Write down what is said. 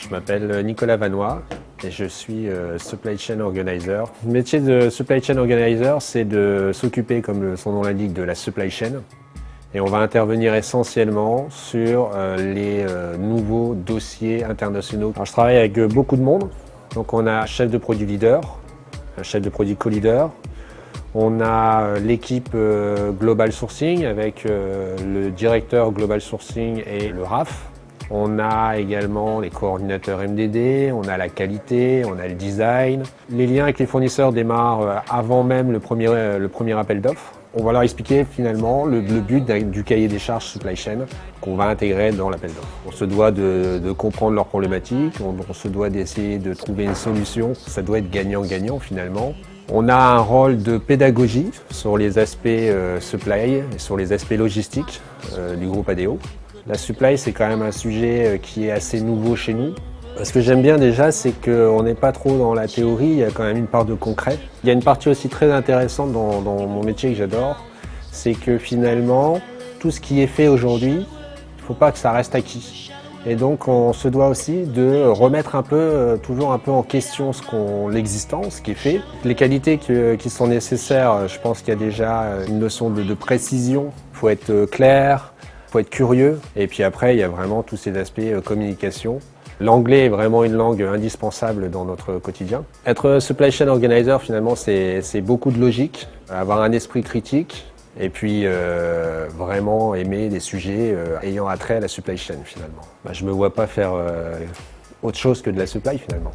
Je m'appelle Nicolas Vanois et je suis Supply Chain Organizer. Le métier de Supply Chain Organizer, c'est de s'occuper, comme son nom l'indique, de la supply chain. Et on va intervenir essentiellement sur les nouveaux dossiers internationaux. Alors, je travaille avec beaucoup de monde. Donc on a un chef de produit leader, un chef de produit co-leader. On a l'équipe Global Sourcing avec le directeur Global Sourcing et le RAF. On a également les coordinateurs MDD, on a la qualité, on a le design. Les liens avec les fournisseurs démarrent avant même le premier appel d'offres. On va leur expliquer finalement le but du cahier des charges supply chain qu'on va intégrer dans l'appel d'offres. On se doit de comprendre leurs problématiques, on se doit d'essayer de trouver une solution. Ça doit être gagnant-gagnant finalement. On a un rôle de pédagogie sur les aspects supply et sur les aspects logistiques du groupe ADO. La supply, c'est quand même un sujet qui est assez nouveau chez nous. Ce que j'aime bien déjà, c'est qu'on n'est pas trop dans la théorie, il y a quand même une part de concret. Il y a une partie aussi très intéressante dans mon métier que j'adore, c'est que finalement, tout ce qui est fait aujourd'hui, il ne faut pas que ça reste acquis. Et donc on se doit aussi de remettre toujours un peu en question l'existant, ce qui est fait. Les qualités qui sont nécessaires, je pense qu'il y a déjà une notion de précision. Il faut être clair, il faut être curieux. Et puis après, il y a vraiment tous ces aspects communication. L'anglais est vraiment une langue indispensable dans notre quotidien. Être supply chain organizer, finalement, c'est beaucoup de logique, avoir un esprit critique. Et puis vraiment aimer des sujets ayant attrait à la supply chain finalement. Je ne me vois pas faire autre chose que de la supply finalement.